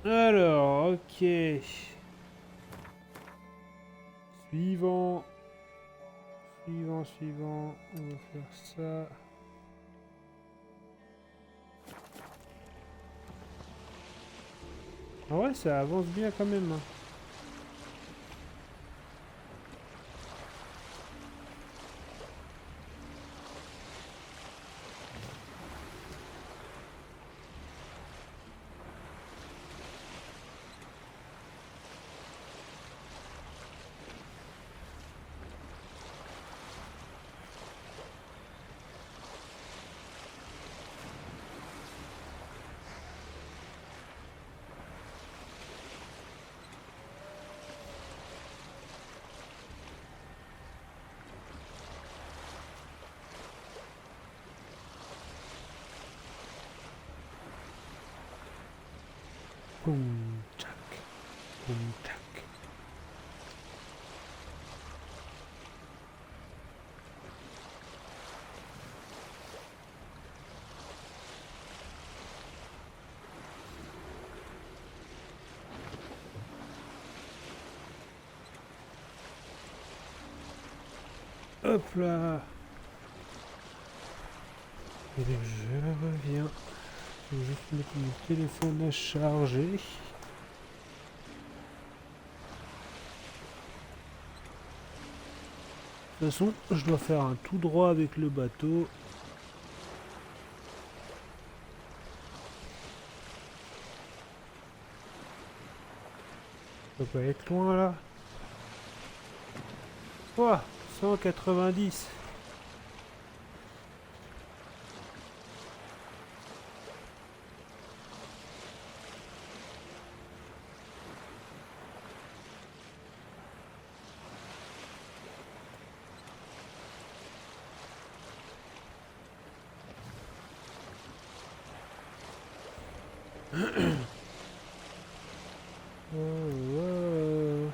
Alors, ok. Suivant. Suivant. On va faire ça. Ah ouais, ça avance bien quand même, hein. Boum, tchac, boum, tchac. Hop là. Et je reviens. Je vais juste mettre mon téléphone à charger. De toute façon, je dois faire un tout droit avec le bateau. Ça peut pas être loin là. Oh, 190. Oh, oh.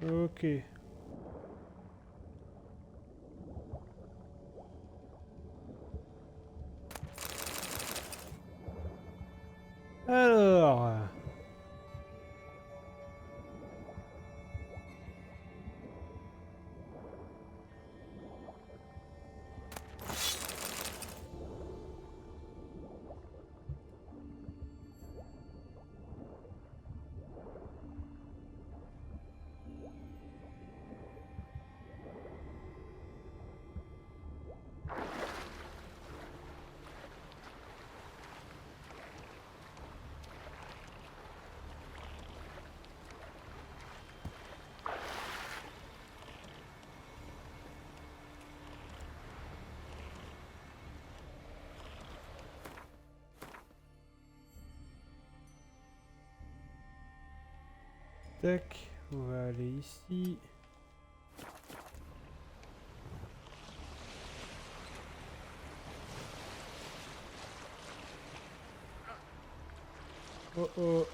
Ok. Alors. Tac. On va aller ici. Oh oh.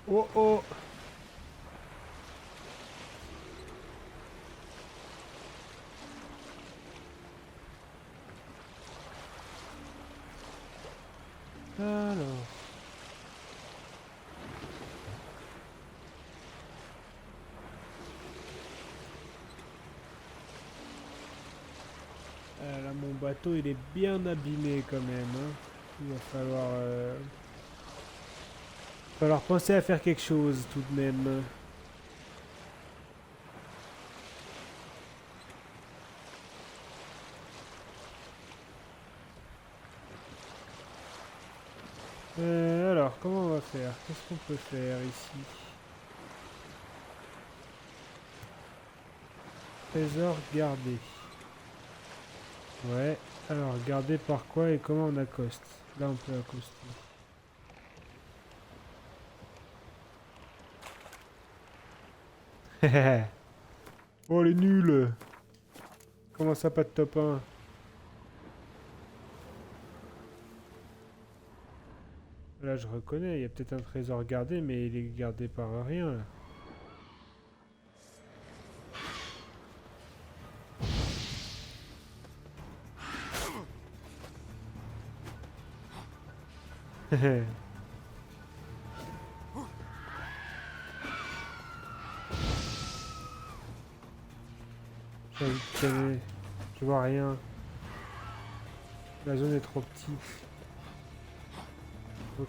Oh oh. Alors. Là, mon bateau, il est bien abîmé quand même, hein. Il va falloir penser à faire quelque chose tout de même. Alors, comment on va faire? Qu'est-ce qu'on peut faire ici? Trésor gardé. Ouais. Alors, garder par quoi et comment on accoste? Là, on peut accoster. Oh, les nuls! Comment ça, pas de top 1? Là, je reconnais, il y a peut-être un trésor gardé, mais il est gardé par rien, là. J'ai envie de canner. Je vois rien. La zone est trop petite. Ok.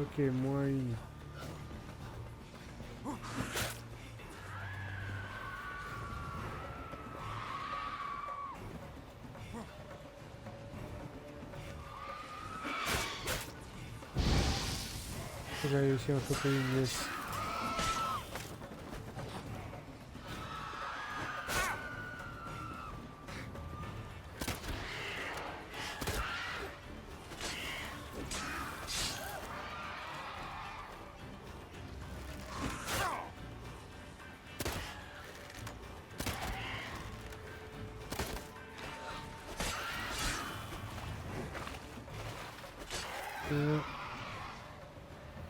Ok, moins une. J'ai réussi à choper une laisse.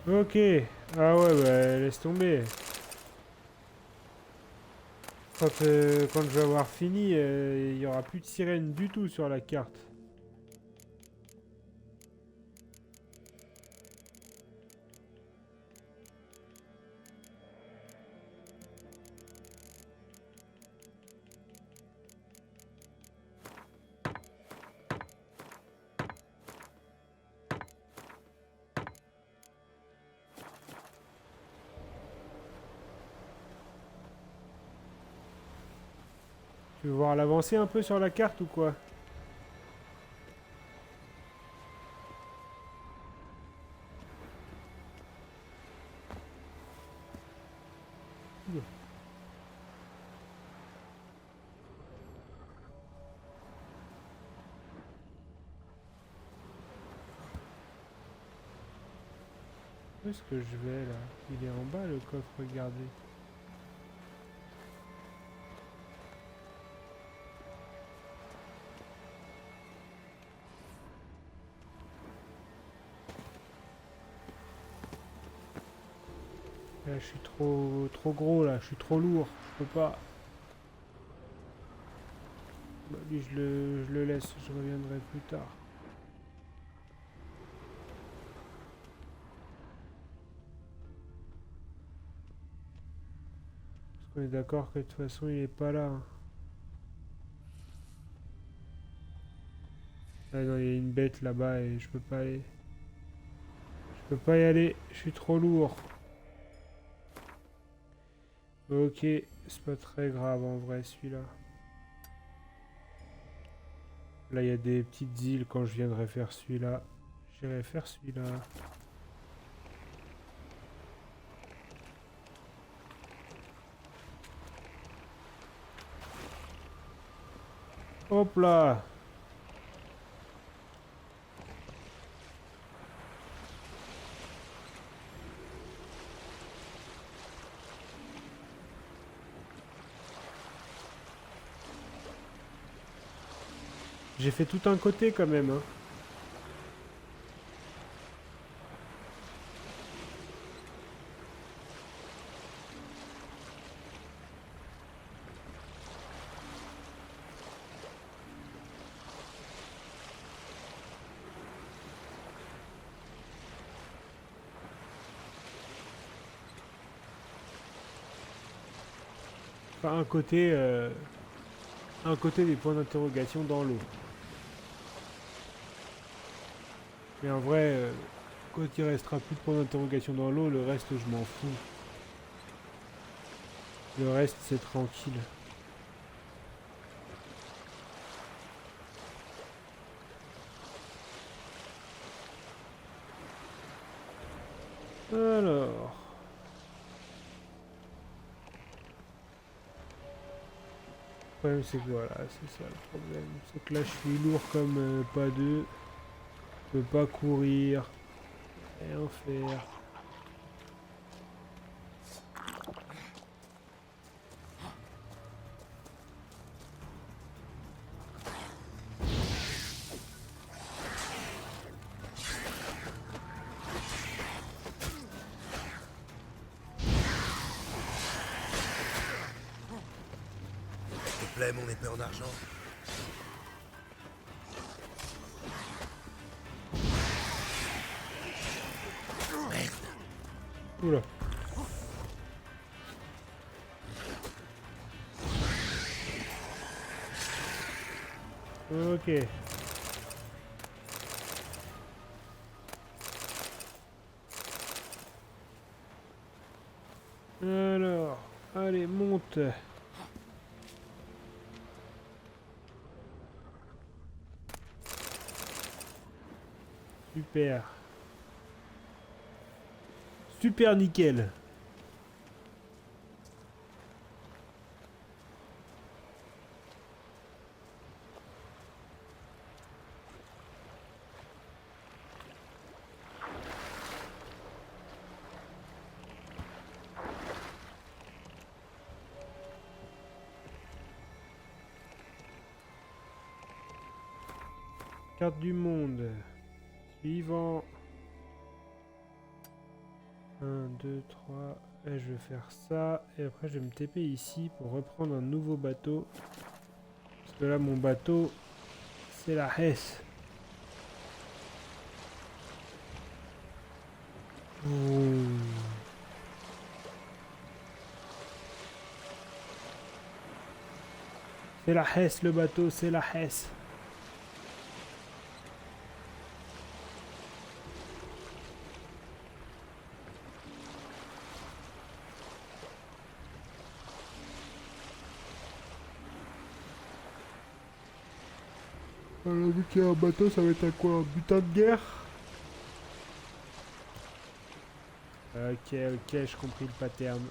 Ok. Ah ouais, bah laisse tomber. Quand je vais avoir fini, il n'y aura plus de sirène du tout sur la carte. Tu veux voir l'avancée un peu sur la carte ou quoi? Où est-ce que je vais là? Il est en bas le coffre, regardez. Là, je suis trop gros là, je suis trop lourd, je peux pas. Bah, lui, je le laisse, je reviendrai plus tard. Parce qu'on est d'accord que de toute façon, il est pas là, hein. Ah non, il y a une bête là-bas et je peux pas aller. Je peux pas y aller, je suis trop lourd. Ok, c'est pas très grave en vrai celui-là. Là, il y a des petites îles quand je viendrai faire celui-là. J'irai faire celui-là. Hop là! J'ai fait tout un côté quand même, hein. Enfin, un côté des points d'interrogation dans l'eau. Mais en vrai, quand il restera plus de points d'interrogation dans l'eau, le reste, je m'en fous. Le reste, c'est tranquille. Alors... Le problème, c'est que voilà, c'est ça le problème. C'est que là, je suis lourd comme pas deux. Je peux pas courir. Rien faire. plaît, mon épée en argent? Merde. Oula. Ok. Alors, allez, monte. Super. Super nickel. Carte du monde. Suivant. 1, 2, 3. Et je vais faire ça. Et après, je vais me TP ici pour reprendre un nouveau bateau. Parce que là, mon bateau, c'est la Hesse. Ouh. C'est la Hesse, le bateau, c'est la Hesse. Alors, vu qu'il y a un bateau, ça va être un quoi? Un butin de guerre? Ok, ok, j'ai compris le pattern.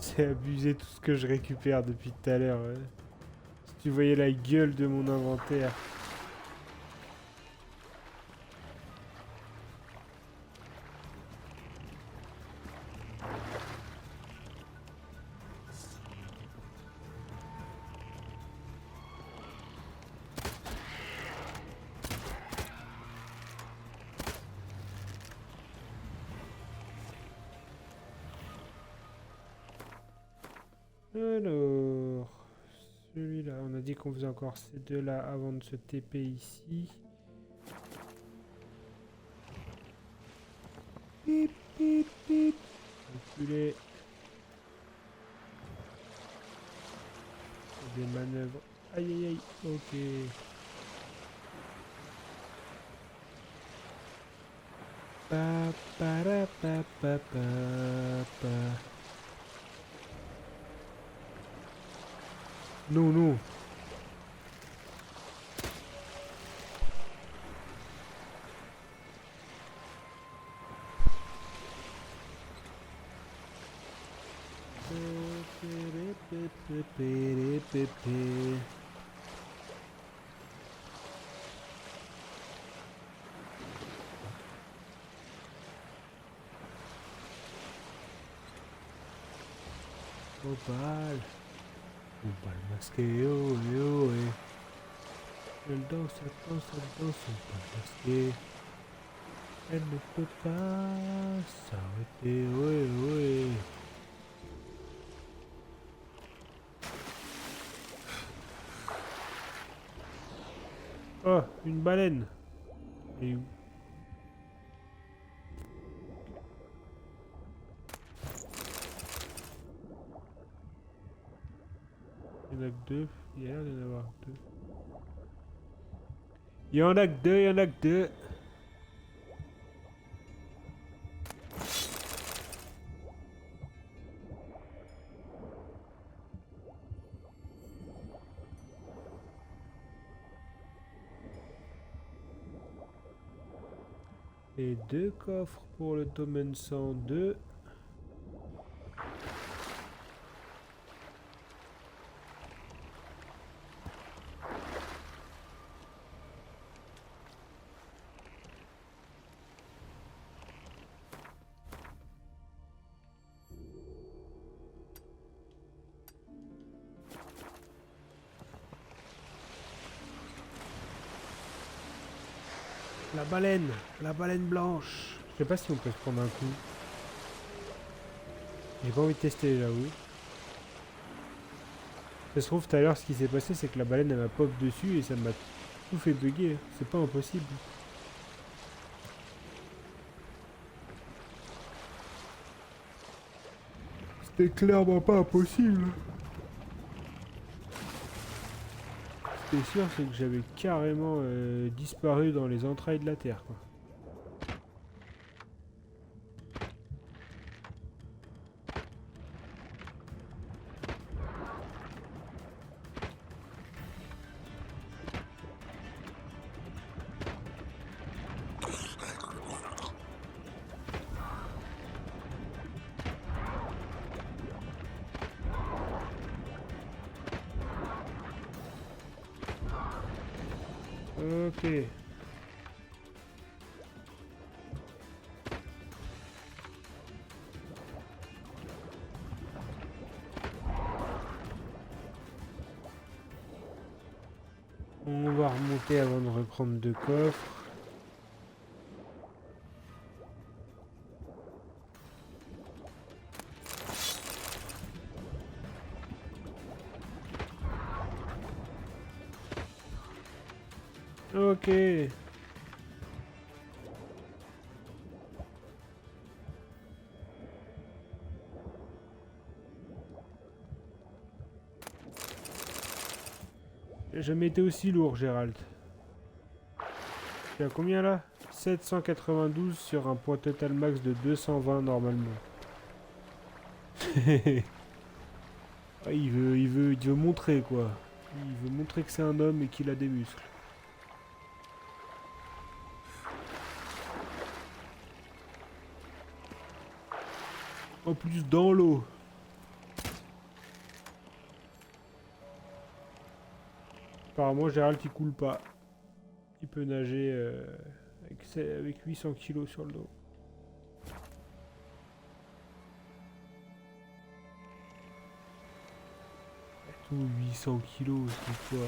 C'est abusé tout ce que je récupère depuis tout à l'heure. Ouais. Si tu voyais la gueule de mon inventaire. Alors, celui-là, on a dit qu'on faisait encore ces deux-là avant de se TP ici. Pip, pip, pip. Reculer. Des manœuvres. Aïe, aïe, aïe. Ok. Pa, para, pa, pa, pa, pa. Non, non. Opal. Opal masqué, oh, oh, elle danse, opal masqué. Elle ne peut pas s'arrêter, ouais, ouais. Oh, une baleine. Et où? Il y en a que deux. Il y a l'air d'en avoir deux. Il y en a que deux, il y en a que deux. Et deux coffres pour le domaine 102. la baleine blanche. Je sais pas si on peut se prendre un coup. J'ai pas envie de tester, j'avoue. Ça se trouve, tout à l'heure, ce qui s'est passé, c'est que la baleine, elle m'a pop dessus et ça m'a tout fait bugger. C'est pas impossible. C'était clairement pas impossible. Ce qui est sûr, c'est que j'avais carrément disparu dans les entrailles de la Terre, quoi. Ok. On va remonter avant de reprendre deux coffres. Ok. J'ai jamais été aussi lourd, Gérald. Tu as combien là? 792 sur un poids total max de 220 normalement. Ah, il veut montrer quoi. Il veut montrer que c'est un homme et qu'il a des muscles. En plus dans l'eau. Apparemment Gérald il coule pas. Il peut nager avec 800 kilos sur le dos. Tout 800 kilos, c'est quoi?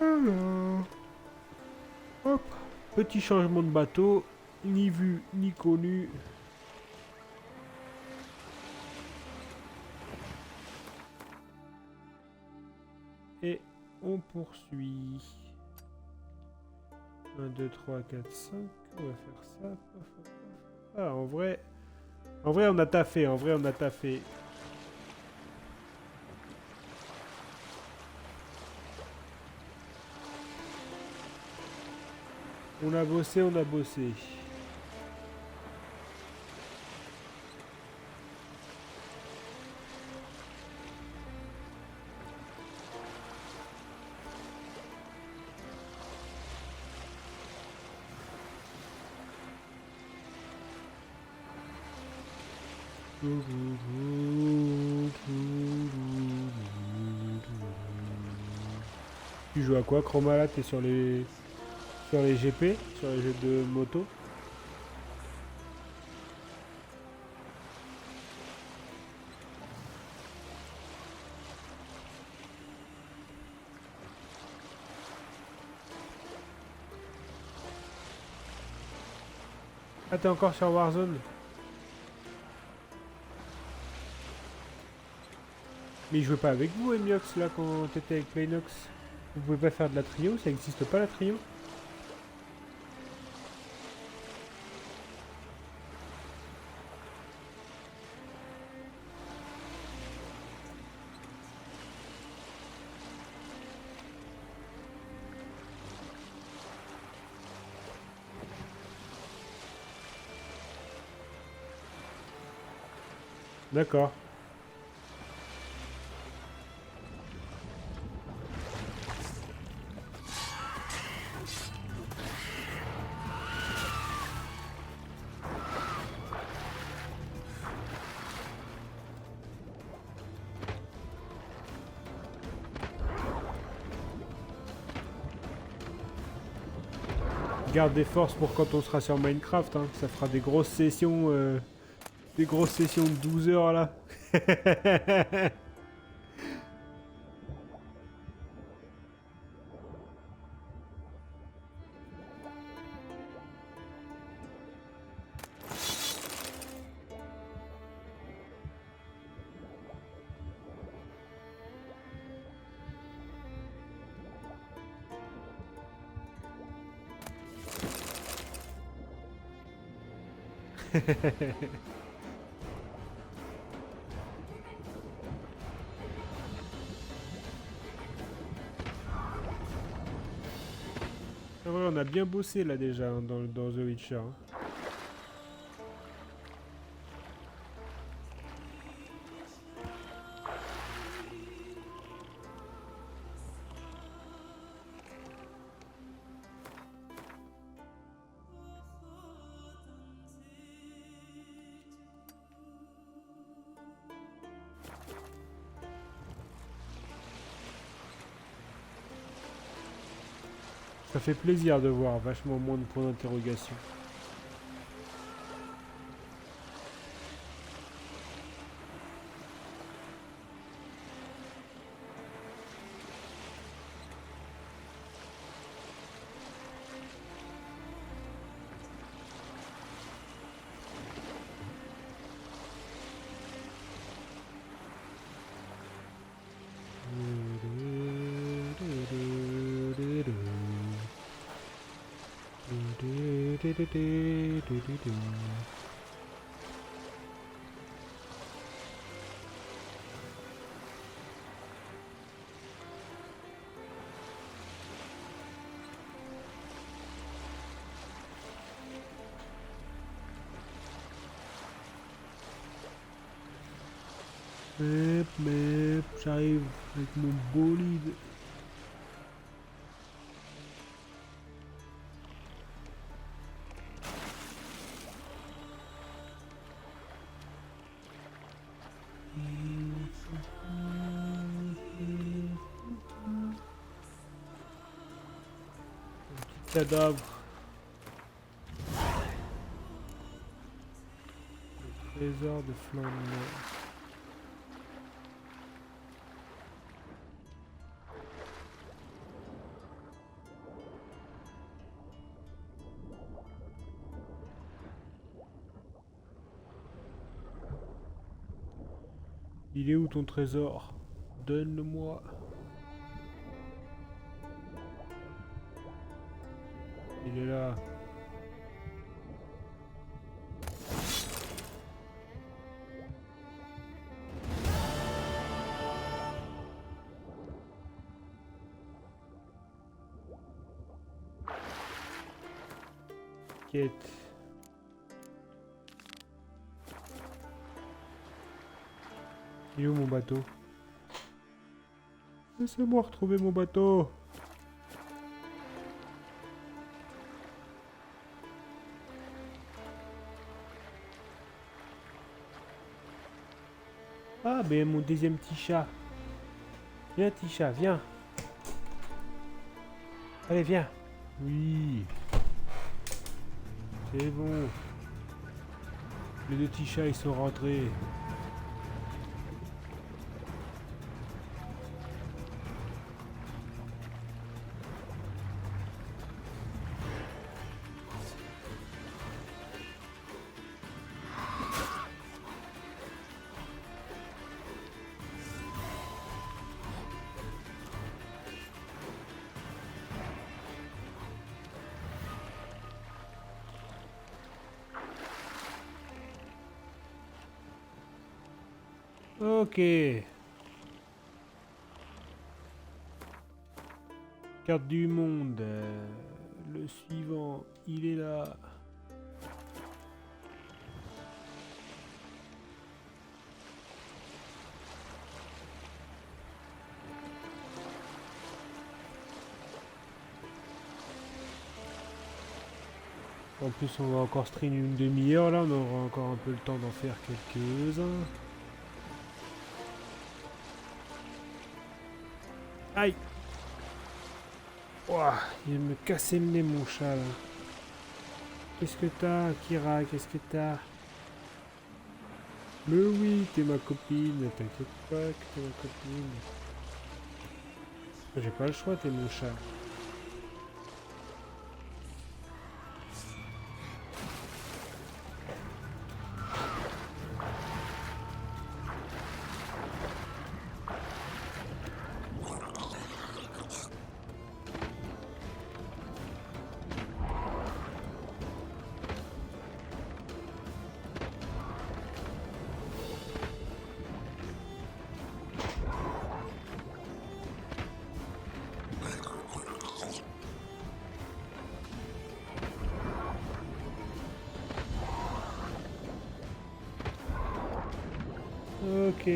Alors... Hop. Petit changement de bateau. Ni vu, ni connu. Et on poursuit. 1, 2, 3, 4, 5. On va faire ça. Ah, en vrai, on a taffé. En vrai, on a taffé. On a bossé, on a bossé. Tu joues à quoi, Chroma là? T'es sur les GP, sur les jeux de moto? Ah, t'es encore sur Warzone? Mais il jouait pas avec vous, Emiox, là, quand t'étais avec Playnox? Vous pouvez pas faire de la trio? Ça existe pas, la trio? D'accord. Garde des forces pour quand on sera sur Minecraft, hein. Ça fera des grosses sessions de 12 heures là. Ah ouais, on a bien bossé là déjà hein, dans The Witcher. Hein. Ça fait plaisir de voir vachement moins de points d'interrogation. J'arrive avec mon bolide. Cadavre. Le trésor de flamme. Il est où ton trésor? Donne-le-moi. Il est là. Quête. Il est où mon bateau? Laissez-moi retrouver mon bateau. Ah, ben mon deuxième petit chat. Viens, petit chat, viens. Allez, viens. Oui. C'est bon. Les deux petits chats, ils sont rentrés. Ok. Carte du monde. Le suivant, il est là. En plus, on va encore stream une demi-heure là. On aura encore un peu le temps d'en faire quelques-uns. Aïe! Ouah, il me cassait le nez mon chat là. Qu'est-ce que t'as, Kira? Qu'est-ce que t'as? Mais oui, t'es ma copine, t'inquiète pas que t'es ma copine. J'ai pas le choix, t'es mon chat. Ok.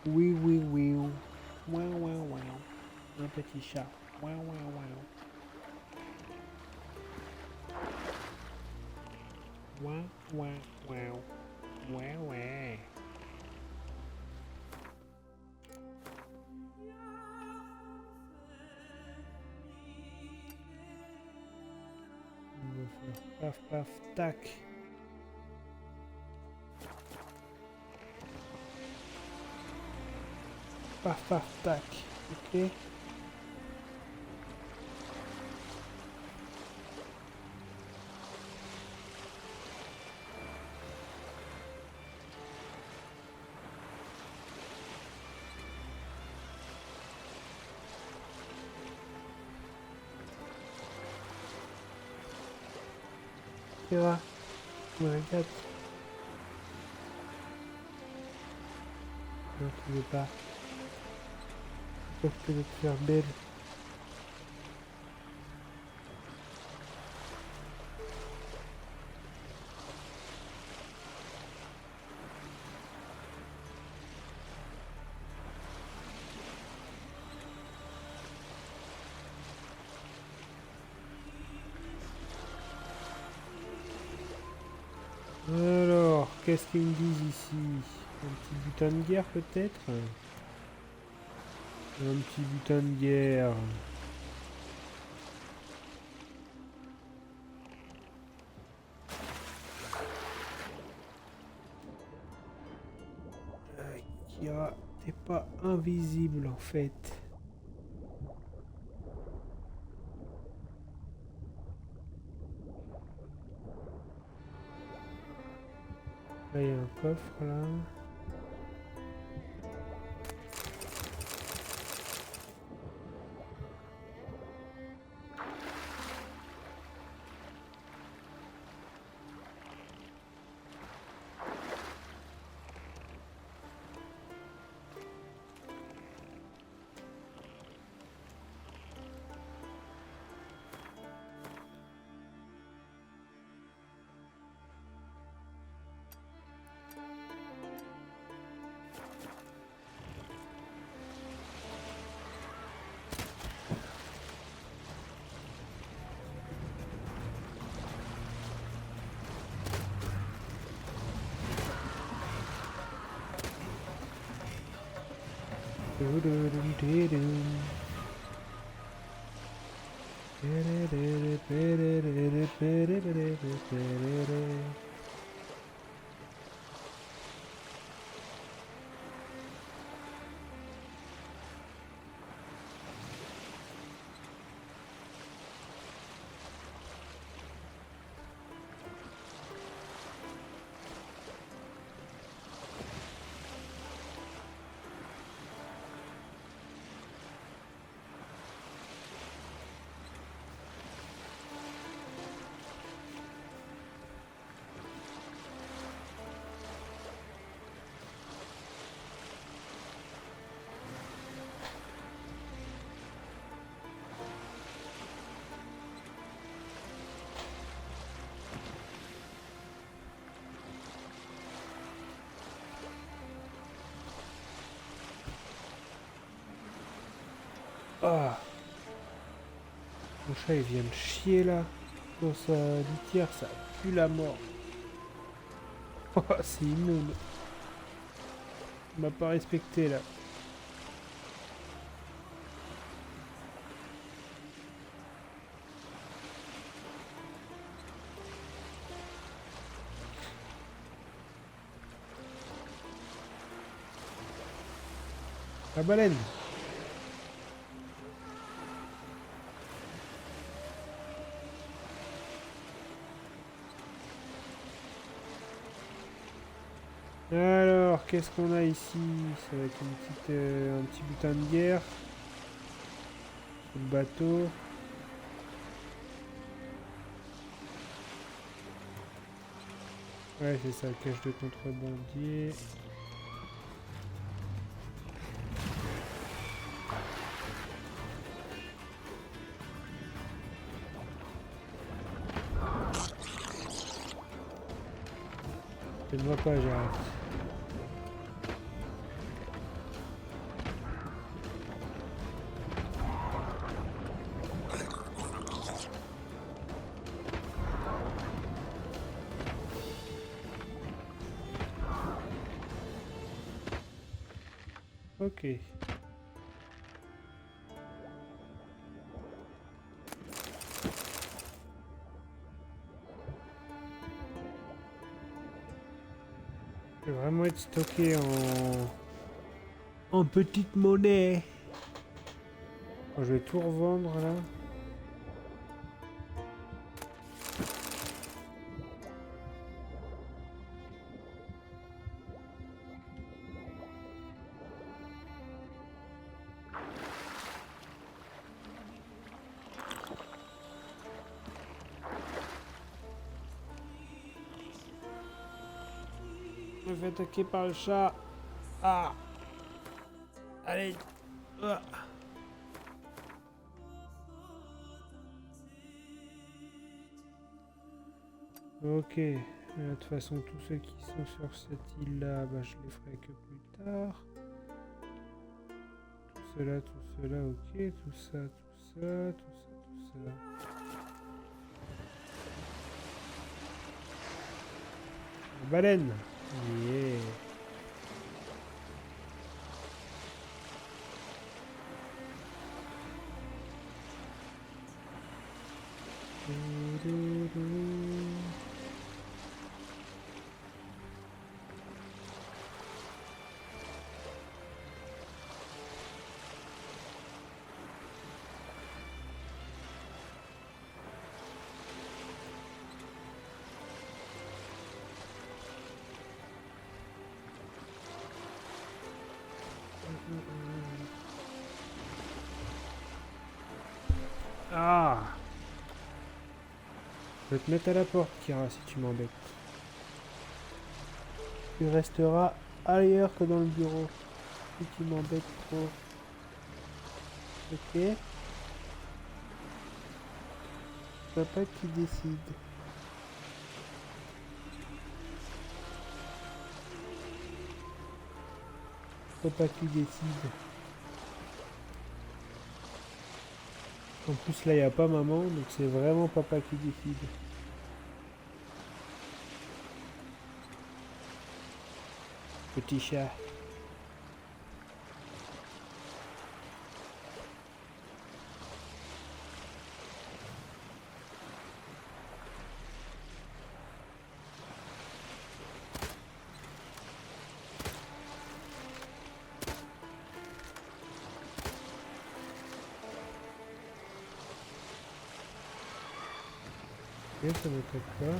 Oui, oui, oui. Ouin, ouin, ouin. Un petit chat. Ouin, ouin, ouin. Ouin, ouin, ouin. Ouin, ouin. On va faire paf, paf, tac. Paf, paf, tac. Ok. Kira, tu me regardes. Non, tu veux pas. Sauf que de te faire belle. Alors, qu'est-ce qu'ils me disent ici? Un petit butin de guerre peut-être? Un petit butin de guerre. Kira, t'es pas invisible en fait. Là, il y a un coffre là. Ah, mon chat il vient de chier là. Dans sa litière, ça pue la mort. Oh, c'est immonde. Il m'a pas respecté là. La baleine. Alors, qu'est-ce qu'on a ici? Ça va être un petit butin de guerre. Sous le bateau. Ouais, c'est ça, cache de contrebandier. Je ne vois pas, j'arrête. Ok. Je vais vraiment être stocké en petite monnaie. Bon, je vais tout revendre là. Je me fais attaquer par le chat. Ah! Allez! Ah. Ok. De toute façon, tous ceux qui sont sur cette île-là, bah, je les ferai que plus tard. Tout cela, ok. Tout ça, tout ça, tout ça, tout ça. La baleine! Yeah! Ah! Je vais te mettre à la porte, Kira, si tu m'embêtes. Tu resteras ailleurs que dans le bureau. Si tu m'embêtes trop. Ok? Papa qui décide. Papa qui décide. En plus là il n'y a pas maman, donc c'est vraiment papa qui décide. Petit chat. Ok, ça m'attaque pas.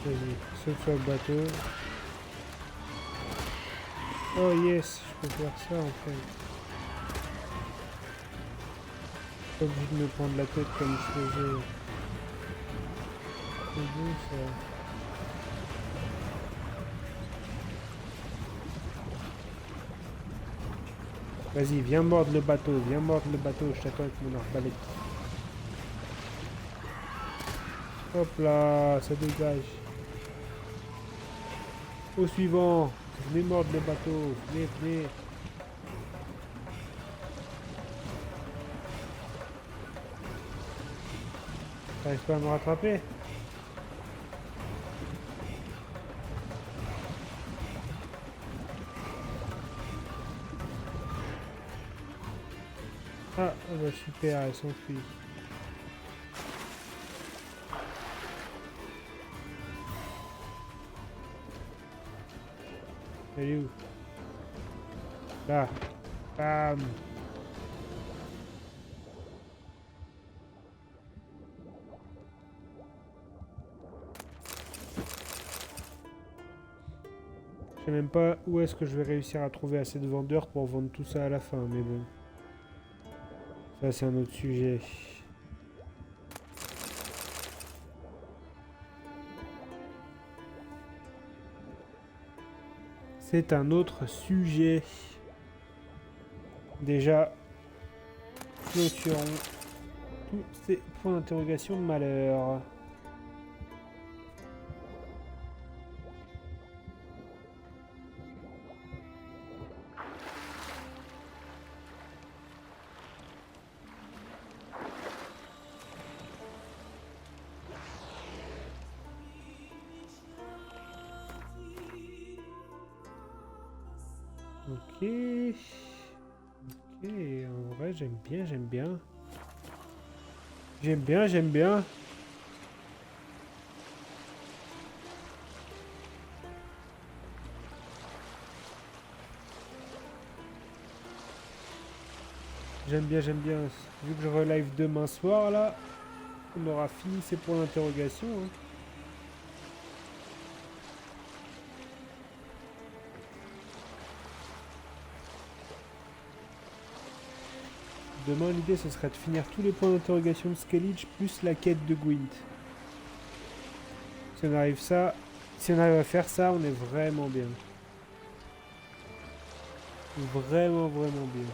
Vas-y, saute sur le bateau. Oh yes, je peux faire ça en fait. Pas obligé de me prendre la tête comme je faisais. C'est bon ça. Vas-y, viens mordre le bateau, je t'attends avec mon arbalète. Hop là, ça dégage. Au suivant, venez mordre le bateau, venez. T'arrives pas à me rattraper? Ah, bah super, elle s'enfuit. Elle est où? Là. Bam. sais même pas où est-ce que je vais réussir à trouver assez de vendeurs pour vendre tout ça à la fin, mais bon. Ça, c'est un autre sujet. C'est un autre sujet. Déjà, clôturons tous ces points d'interrogation de malheur. Ok. Ok, en vrai, j'aime bien, j'aime bien. J'aime bien, j'aime bien. J'aime bien, j'aime bien. Vu que je relive demain soir, là, on aura fini ces points d'interrogation. Hein. Demain, l'idée, ce serait de finir tous les points d'interrogation de Skellige, plus la quête de Gwent. Si on arrive à faire ça, on est vraiment bien. Vraiment, vraiment bien.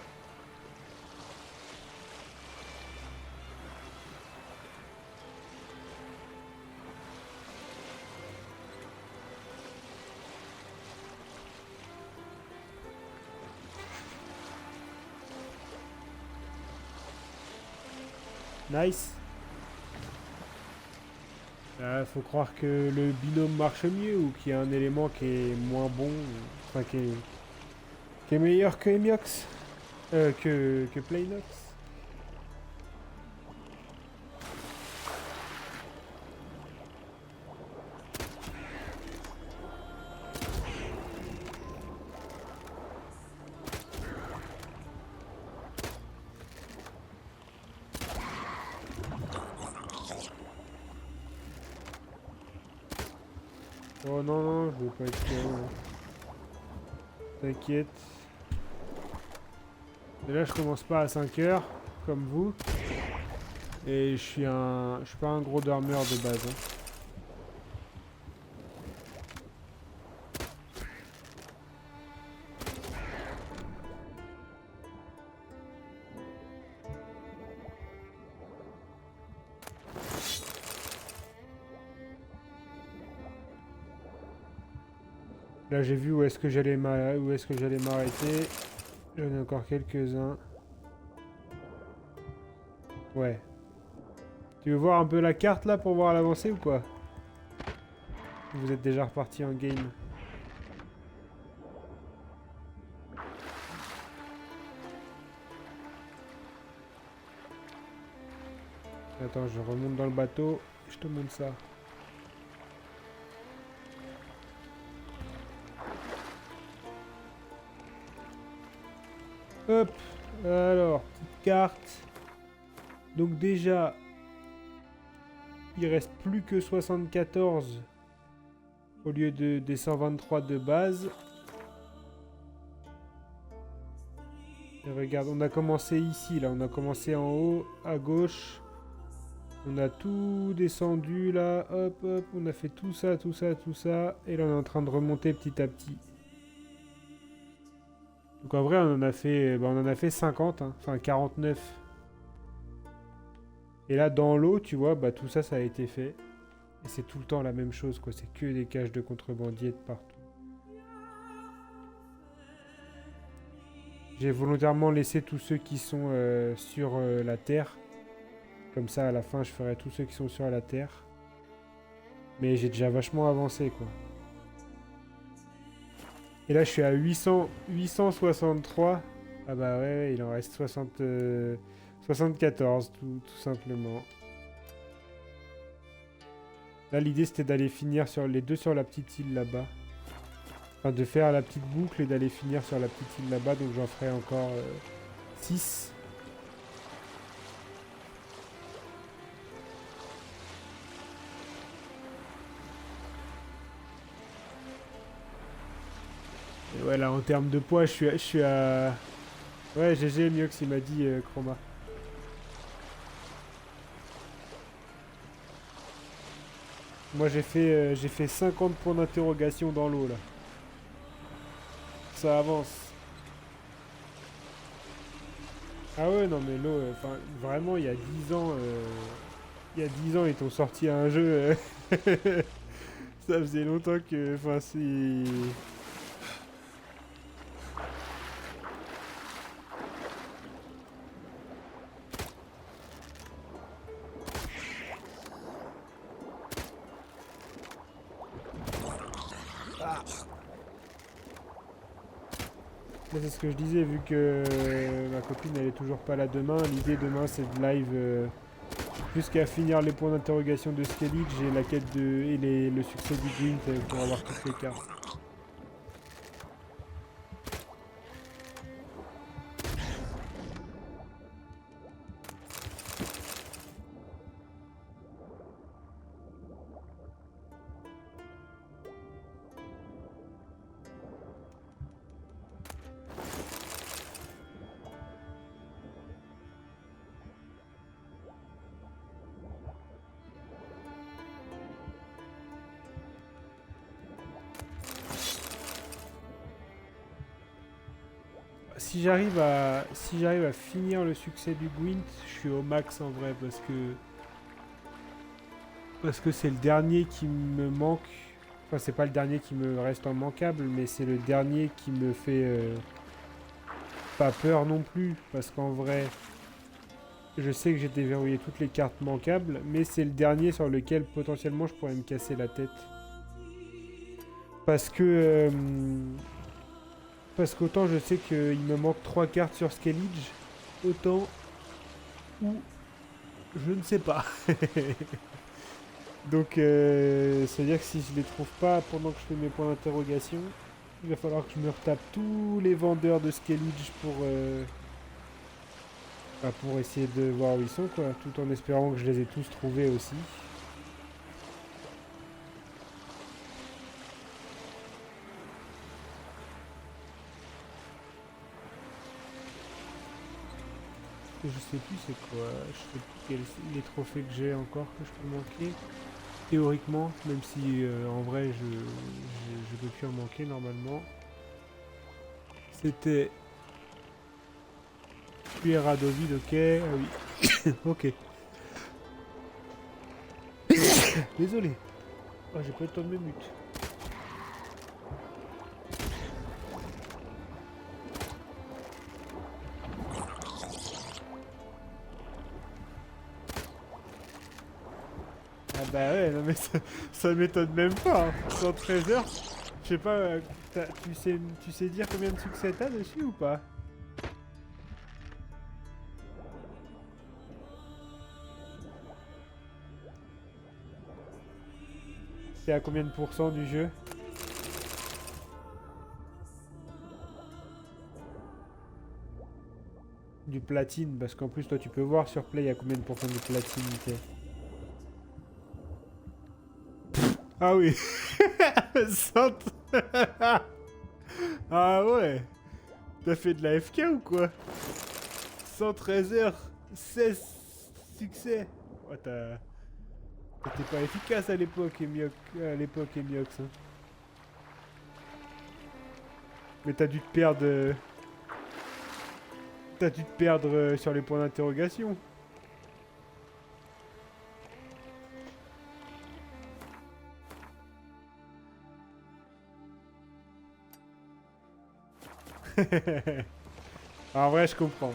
Nice. Faut croire que le binôme marche mieux ou qu'il y a un élément qui est moins bon, enfin qui est meilleur que Emiox, que Playnox. Oh non, non, je veux pas être KO. T'inquiète. Et là, je commence pas à 5 heures, comme vous. Et je suis pas un gros dormeur de base. Hein. Là, j'ai vu où est-ce que j'allais m'arrêter. J'en ai encore quelques-uns. Ouais. Tu veux voir un peu la carte là pour voir l'avancée ou quoi? Vous êtes déjà reparti en game. Attends, je remonte dans le bateau. Je te montre ça. Hop. Alors, petite carte. Donc déjà, il reste plus que 74 au lieu des 123 de base. Et regarde, on a commencé ici, là. On a commencé en haut, à gauche. On a tout descendu, là. Hop, hop. On a fait tout ça, tout ça, tout ça. Et là, on est en train de remonter petit à petit. Donc en vrai, on en a fait 50, hein. Enfin 49. Et là, dans l'eau, tu vois, bah tout ça, ça a été fait. Et c'est tout le temps la même chose, quoi. C'est que des caches de contrebandiers de partout. J'ai volontairement laissé tous ceux qui sont sur la terre. Comme ça, à la fin, je ferai tous ceux qui sont sur la terre. Mais j'ai déjà vachement avancé, quoi. Et là, je suis à 863. Ah bah ouais, il en reste 74, tout simplement. Là, l'idée, c'était d'aller finir sur les deux sur la petite île là-bas. Enfin, de faire la petite boucle et d'aller finir sur la petite île là-bas. Donc, j'en ferai encore 6. ouais, là, en termes de poids, je suis à... Ouais, GG, Miox, il m'a dit Chroma. Moi, j'ai fait 50 points d'interrogation dans l'eau, là. Ça avance. Ah ouais, non, mais l'eau, enfin, vraiment, il y a 10 ans... il y a 10 ans, ils t'ont sorti un jeu... ça faisait longtemps que... Enfin, c'est... Là, c'est ce que je disais, vu que ma copine elle est toujours pas là demain. L'idée demain c'est de live jusqu'à finir les points d'interrogation de Skellig. J'ai la quête de et le succès du Glint pour avoir toutes les cartes. Si j'arrive à finir le succès du Gwent, je suis au max en vrai parce que c'est le dernier qui me manque. Enfin, c'est pas le dernier qui me reste en manquable, mais c'est le dernier qui me fait pas peur non plus parce qu'en vrai, je sais que j'ai déverrouillé toutes les cartes manquables, mais c'est le dernier sur lequel potentiellement je pourrais me casser la tête. Parce que parce qu'autant je sais qu'il me manque 3 cartes sur Skellige, autant ou je ne sais pas. Donc c'est-à-dire que si je les trouve pas pendant que je fais mes points d'interrogation, il va falloir que je me retape tous les vendeurs de Skellige pour essayer de voir où ils sont, quoi, tout en espérant que je les ai tous trouvés aussi. Je sais plus c'est quoi, je sais plus quels les trophées que j'ai encore que je peux manquer. Théoriquement, même si en vrai je peux plus en manquer normalement. C'était tuer Radovid, ok, ah oui, ok. Désolé. Oh, j'ai pas eu le temps de me mute. Ah bah ouais, non mais ça m'étonne même pas. Hein. 113 heures, je sais pas, tu sais dire combien de succès t'as dessus ou pas? T'es à combien de pourcents du jeu? Du platine, parce qu'en plus toi tu peux voir sur Play à combien de pourcents de platine t'es. Ah oui. 100... ah ouais. T'as fait de la FK ou quoi? 113 heures, 16 succès. Oh, t'étais pas efficace à l'époque, Emiox. Hein. Mais t'as dû te perdre... T'as dû te perdre sur les points d'interrogation. En vrai, je comprends.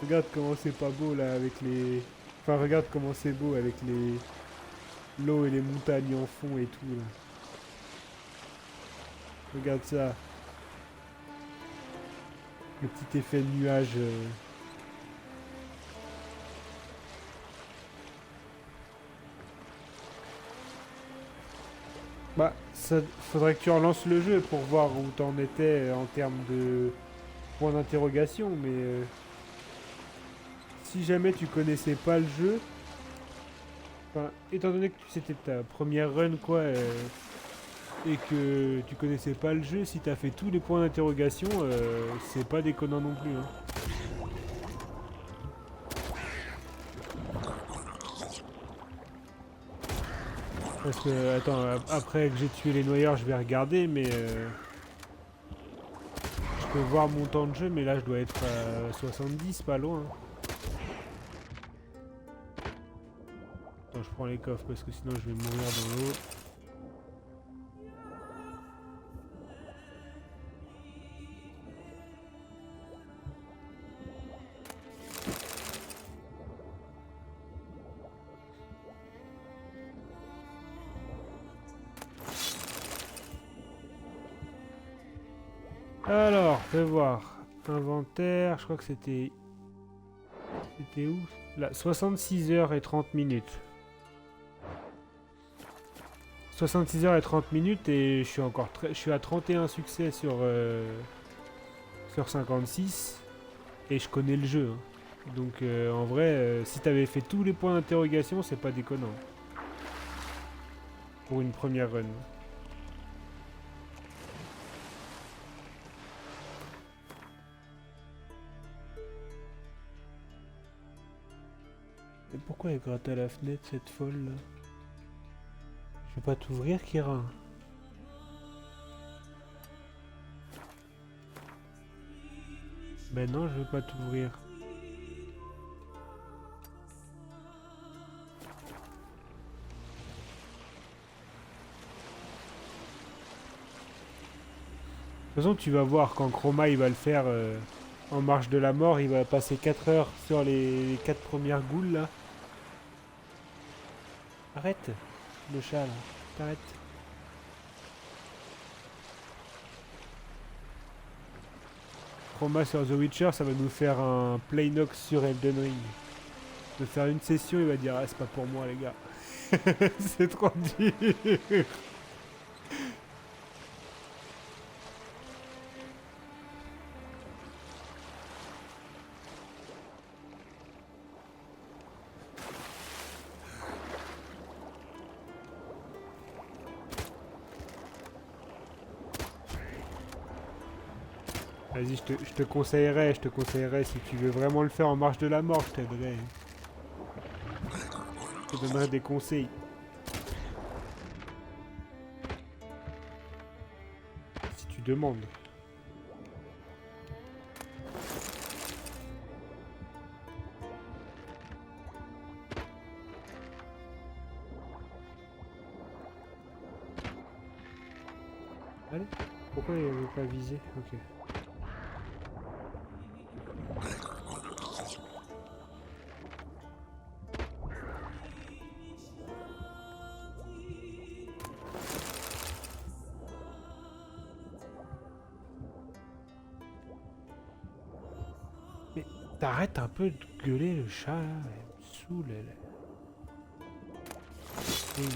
Regarde comment c'est pas beau là avec les... Enfin, regarde comment c'est beau avec les... l'eau et les montagnes en fond et tout là. Regarde ça. Le petit effet de nuage. Bah, ça faudrait que tu relances le jeu pour voir où t'en étais en termes de points d'interrogation, mais si jamais tu connaissais pas le jeu, enfin, étant donné que c'était ta première run quoi, et que tu connaissais pas le jeu, si t'as fait tous les points d'interrogation, c'est pas déconnant non plus. Hein. Parce que, attends, après que j'ai tué les noyeurs, je vais regarder, mais je peux voir mon temps de jeu, mais là je dois être à 70, pas loin. Attends, je prends les coffres parce que sinon je vais mourir dans l'eau. Alors, fais voir. Inventaire, je crois que c'était... C'était où? Là, 66 heures et 30 minutes. 66 heures et 30 minutes et je suis encore je suis à 31 succès sur 56 et je connais le jeu. Hein. Donc en vrai, si t'avais fait tous les points d'interrogation, c'est pas déconnant. Pour une première run. Mais pourquoi elle gratte à la fenêtre cette folle là? Je vais pas t'ouvrir, Kira. Ben non, je veux pas t'ouvrir. De toute façon, tu vas voir quand Chroma il va le faire en marche de la mort, il va passer 4 heures sur les 4 premières goules là. Arrête, le chat là, t'arrêtes. Chroma sur The Witcher, ça va nous faire un Playnox sur Elden Ring. De faire une session, il va dire ah c'est pas pour moi les gars. C'est trop dur. Vas-y, je te conseillerais, si tu veux vraiment le faire en marche de la mort, je t'aiderais. Je te donnerais des conseils. Si tu demandes. Allez, pourquoi il n'avait pas visé? Ok. Mais t'arrêtes un peu de gueuler le chat là, elle me saoule elle. Oui.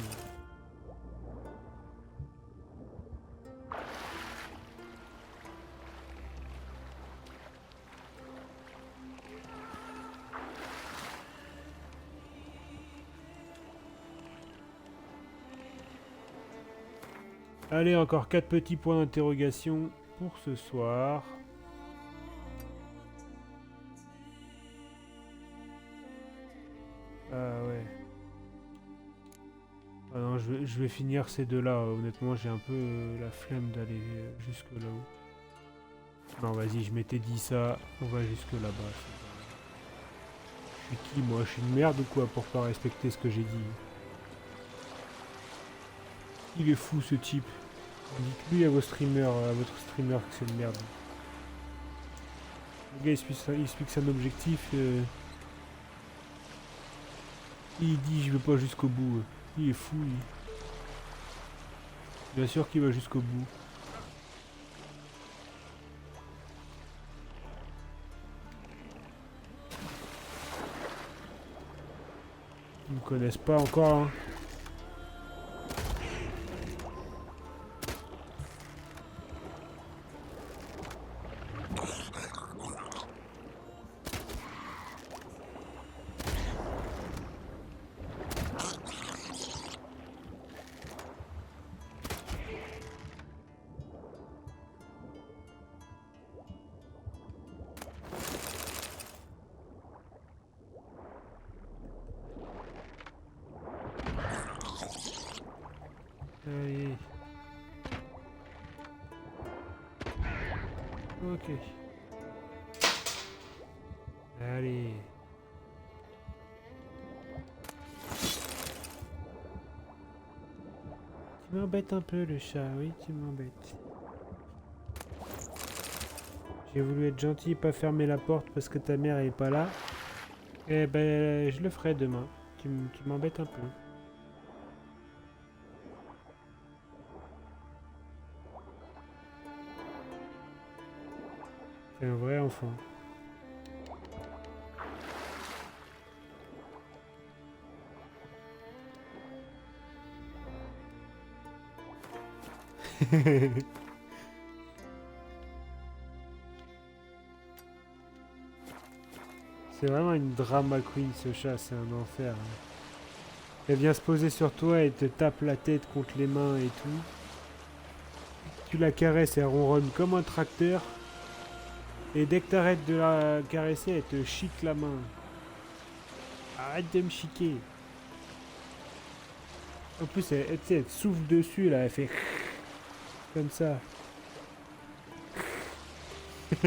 Allez, encore 4 petits points d'interrogation pour ce soir. Ah ouais. Ah non, je vais finir ces deux-là. Honnêtement, j'ai un peu la flemme d'aller jusque là-haut. Non, vas-y, je m'étais dit ça. On va jusque là-bas. Je suis qui, moi? Je suis une merde ou quoi pour pas respecter ce que j'ai dit? Il est fou, ce type. Dites-lui à votre streamer que c'est une merde. Le gars, il explique son objectif. Il dit, je vais pas jusqu'au bout. Il est fou, lui. Bien sûr qu'il va jusqu'au bout. Ils me connaissent pas encore, hein. Ok. Allez. Tu m'embêtes un peu le chat, oui, tu m'embêtes. J'ai voulu être gentil et pas fermer la porte parce que ta mère est pas là. Eh ben, je le ferai demain. Tu m'embêtes un peu. C'est un vrai enfant. C'est vraiment une drama queen ce chat, c'est un enfer. Elle vient se poser sur toi et te tape la tête contre les mains et tout. Tu la caresses, elle ronronne comme un tracteur. Et dès que t'arrêtes de la caresser, elle te chique la main. Arrête de me chiquer. En plus, tu sais, elle te souffle dessus là, elle fait comme ça. Ça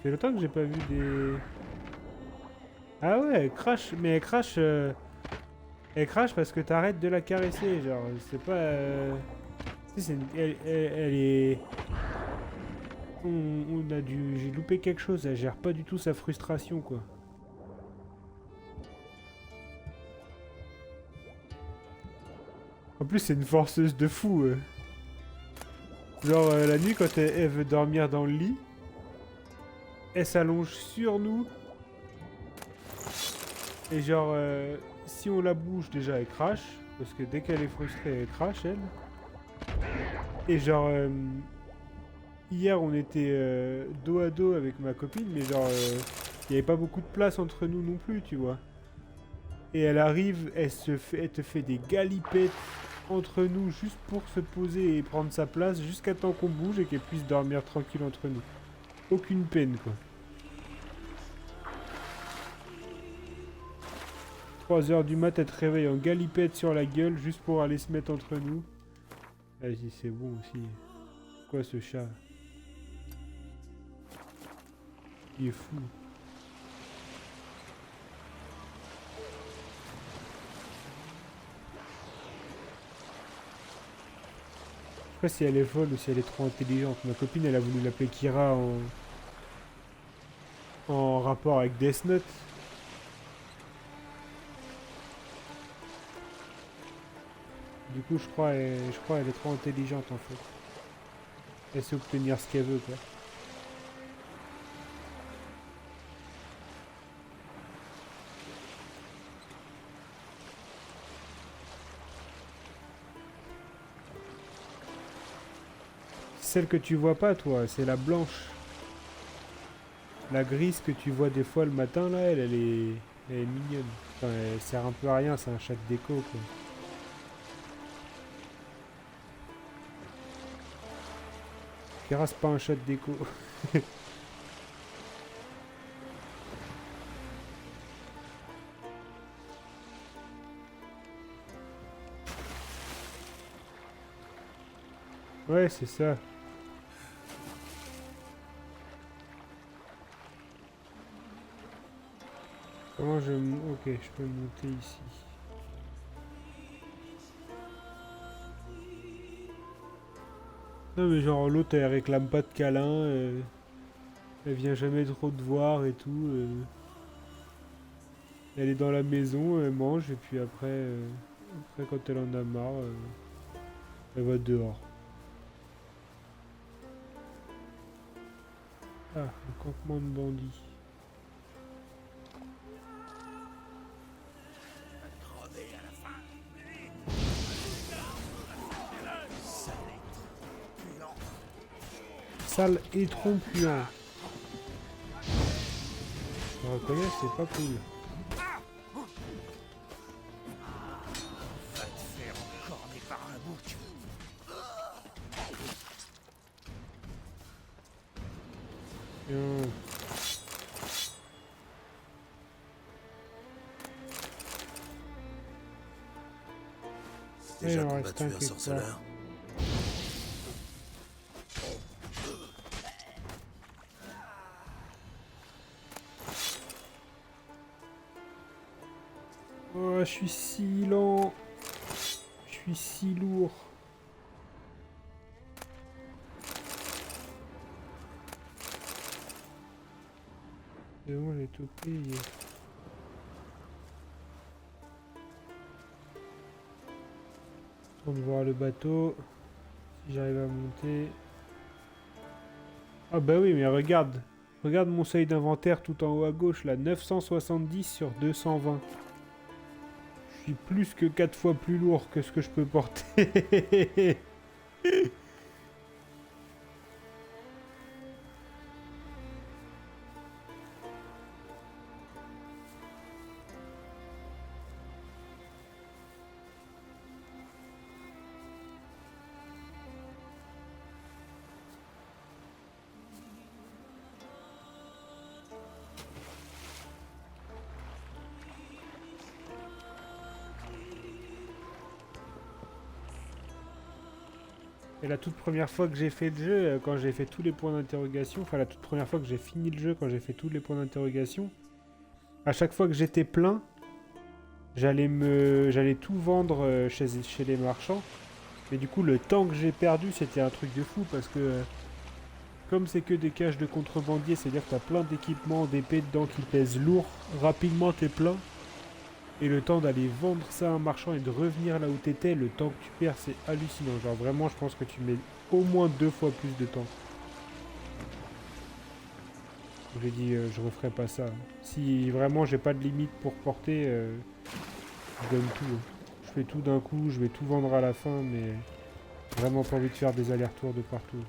fait longtemps que j'ai pas vu des... Ah ouais, elle crache parce que t'arrêtes de la caresser, genre, c'est pas... Tu sais, elle est... On a dû... J'ai loupé quelque chose, elle gère pas du tout sa frustration, quoi. En plus, c'est une forceuse de fou. Genre, la nuit, quand elle veut dormir dans le lit, elle s'allonge sur nous. Et genre, si on la bouge, déjà, elle crache. Parce que dès qu'elle est frustrée, elle crache, elle. Et genre, hier, on était dos à dos avec ma copine, mais genre, il n'y avait pas beaucoup de place entre nous non plus, tu vois. Et elle arrive, elle te fait des galipettes entre nous juste pour se poser et prendre sa place jusqu'à temps qu'on bouge et qu'elle puisse dormir tranquille entre nous. Aucune peine, quoi. 3 heures du mat, elle te réveille en galipette sur la gueule juste pour aller se mettre entre nous. Vas-y, c'est bon aussi. Quoi ce chat? Il est fou. Je sais pas si elle est folle ou si elle est trop intelligente. Ma copine, elle a voulu l'appeler Kira en rapport avec Death Note. Du coup, je crois elle est trop intelligente en fait. Elle sait obtenir ce qu'elle veut, quoi. Celle que tu vois pas, toi, c'est la blanche. La grise que tu vois des fois le matin, là, elle est mignonne. Enfin, elle sert un peu à rien, c'est un chat de déco, quoi. Kira, c'est pas un chat de déco. Ouais, c'est ça. Comment je... Ok, je peux monter ici. Non mais genre l'autre elle réclame pas de câlin, elle vient jamais trop te voir et tout. Elle est dans la maison, elle mange et puis après quand elle en a marre, elle va dehors. Ah, un campement de bandits. Crever à la fin. Sale et trompuant. Je reconnais, c'est pas cool. Va te faire encorner par un bouc. Tiens. Déjà il en reste combattu un un quelque sorceleur? Oh, je suis si lent. Je suis si lourd. C'est bon, j'ai tout pris. On va voir le bateau. Si j'arrive à monter. Ah bah oui, mais regarde. Regarde mon seuil d'inventaire tout en haut à gauche, là. 970 sur 220. Je suis plus que 4 fois plus lourd que ce que je peux porter. Et la toute première fois que j'ai fait le jeu, quand j'ai fait tous les points d'interrogation, enfin la toute première fois que j'ai fini le jeu, quand j'ai fait tous les points d'interrogation, à chaque fois que j'étais plein, j'allais tout vendre chez les marchands. Mais du coup, le temps que j'ai perdu, c'était un truc de fou parce que comme c'est que des caches de contrebandiers, c'est-à-dire que t'as plein d'équipements, d'épées dedans qui pèsent lourd, rapidement t'es plein. Et le temps d'aller vendre ça à un marchand et de revenir là où t'étais, le temps que tu perds, c'est hallucinant. Genre vraiment, je pense que tu mets au moins 2 fois plus de temps. J'ai dit, je referai pas ça. Si vraiment j'ai pas de limite pour porter, je donne tout. Je fais tout d'un coup, je vais tout vendre à la fin, mais vraiment pas envie de faire des allers-retours de partout.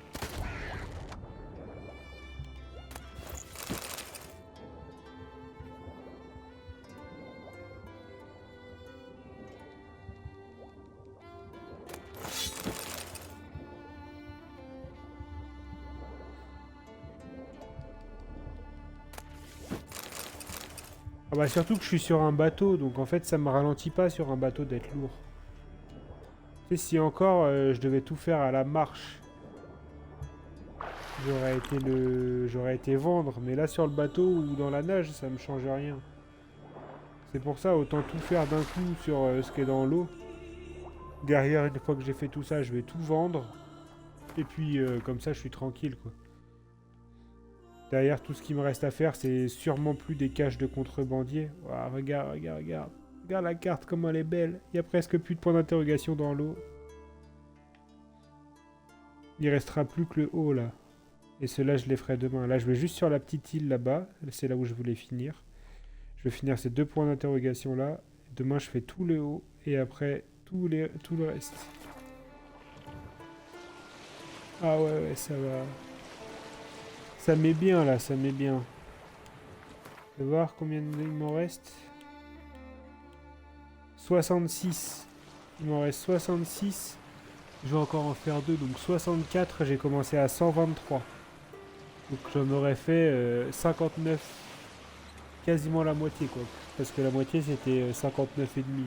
Ah bah surtout que je suis sur un bateau, donc en fait ça me ralentit pas sur un bateau d'être lourd. Tu sais, si encore je devais tout faire à la marche, j'aurais été vendre, mais là sur le bateau ou dans la nage, ça me change rien. C'est pour ça, autant tout faire d'un coup sur ce qui est dans l'eau. Derrière, une fois que j'ai fait tout ça, je vais tout vendre. Et puis comme ça, je suis tranquille, quoi. Derrière, tout ce qui me reste à faire, c'est sûrement plus des caches de contrebandiers. Ouah, regarde, regarde, regarde. Regarde la carte, comment elle est belle. Il y a presque plus de points d'interrogation dans l'eau. Il restera plus que le haut, là. Et ceux-là, je les ferai demain. Là, je vais juste sur la petite île, là-bas. C'est là où je voulais finir. Je vais finir ces 2 points d'interrogation-là. Demain, je fais tout le haut. Et après, tout le reste. Ah ouais, ouais, ça va. Ça met bien, là, ça met bien. Je vais voir combien il m'en reste. 66. Il m'en reste 66. Je vais encore en faire 2, donc 64. J'ai commencé à 123. Donc j'en aurais fait 59. Quasiment la moitié, quoi. Parce que la moitié, c'était 59 et demi.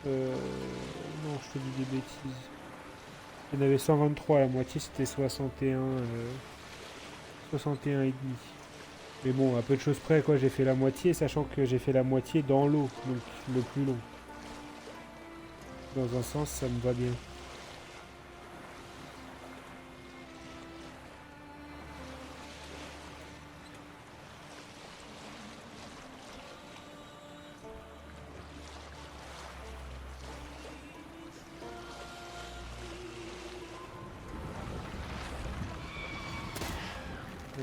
Non, je te dis des bêtises. Il y en avait 123, la moitié c'était 61, 61 et demi. Mais bon, à peu de choses près, quoi, j'ai fait la moitié, sachant que j'ai fait la moitié dans l'eau, donc le plus long. Dans un sens, ça me va bien.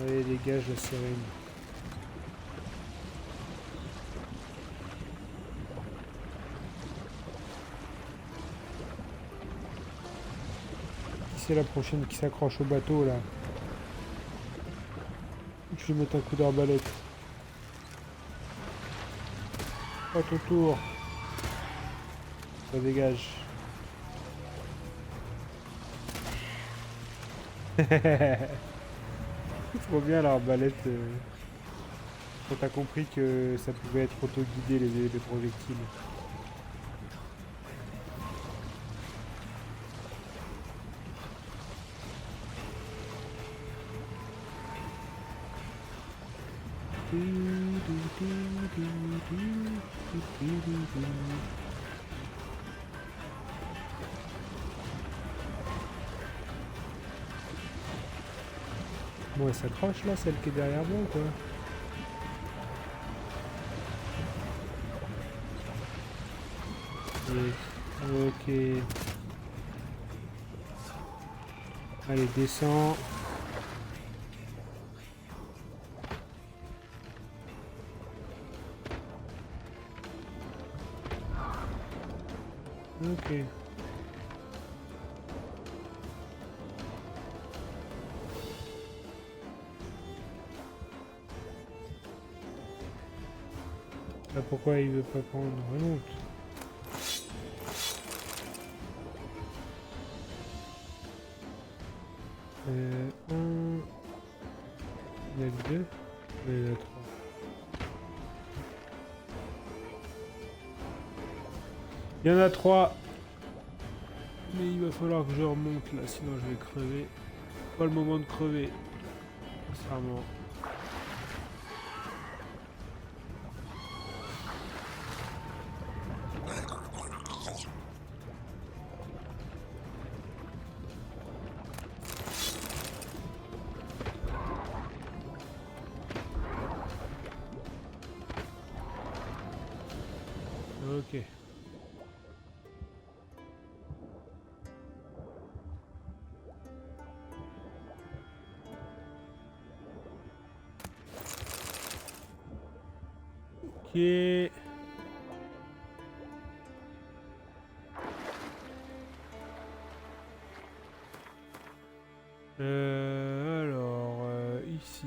Allez, dégage la sirène. Qui c'est la prochaine qui s'accroche au bateau, là? Je vais mettre un coup d'arbalète. À ton tour. Ça dégage. Trop bien l'arbalète. Quand t'as compris que ça pouvait être auto-guidé les projectiles. Bon, elle s'accroche là, celle qui est derrière moi ou quoi? Yes. Ok. Allez, descends. Ok. Là, pourquoi il veut pas prendre? Remonte. Un... Il y a que deux. Il y en a trois. Il y en a trois. Mais il va falloir que je remonte là, sinon je vais crever. Pas le moment de crever. Sincèrement. Ok. Ok. Alors, ici.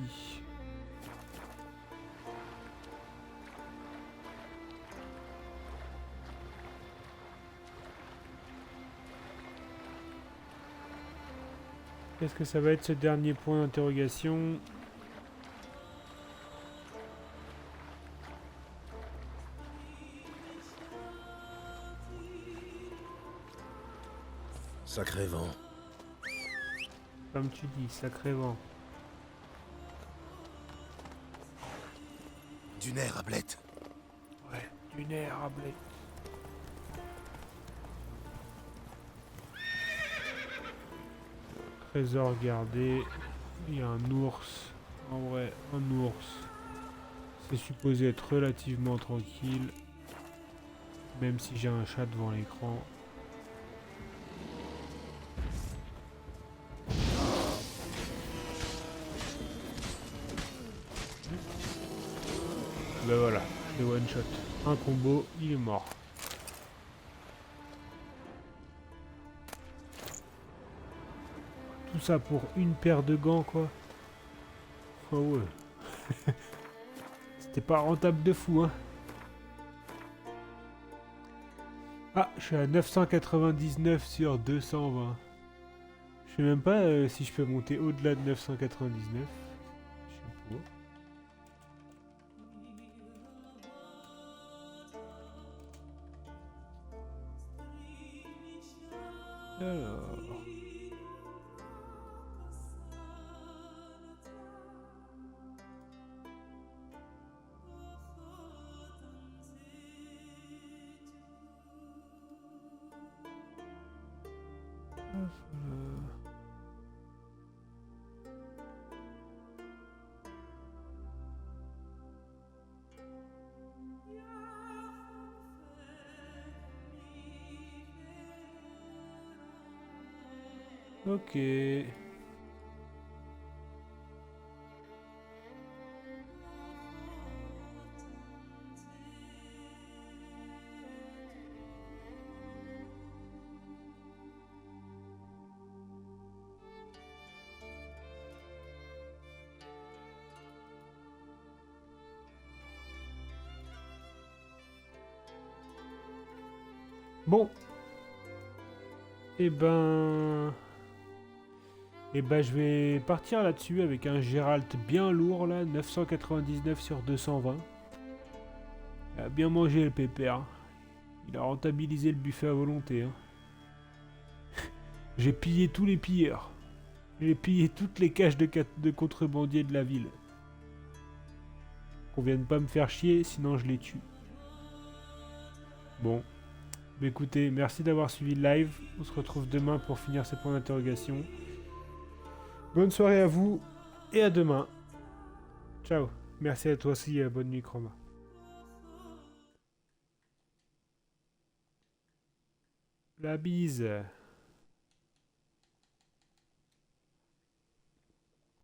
Qu'est-ce que ça va être ce dernier point d'interrogation? Sacré vent. Comme tu dis, sacré vent. Du nerf à blette. Ouais, du nerf à blé. Trésor gardé. Il y a un ours. En vrai, un ours. C'est supposé être relativement tranquille. Même si j'ai un chat devant l'écran. Ben voilà, le one shot. Un combo, il est mort. Tout ça pour une paire de gants, quoi. Oh ouais. C'était pas rentable de fou, hein. Ah, je suis à 999 sur 220. Je sais même pas si je peux monter au-delà de 999. Je sais pas. Alors... Ok. Bon. Eh ben... Et bah je vais partir là-dessus avec un Geralt bien lourd là, 999 sur 220. Il a bien mangé le pépère. Il a rentabilisé le buffet à volonté. Hein. J'ai pillé tous les pilleurs. J'ai pillé toutes les caches de contrebandiers de la ville. Qu'on vienne pas me faire chier, sinon je les tue. Bon. Bah écoutez, merci d'avoir suivi le live. On se retrouve demain pour finir ces points d'interrogation. Bonne soirée à vous et à demain. Ciao. Merci à toi aussi et bonne nuit Chroma. La bise.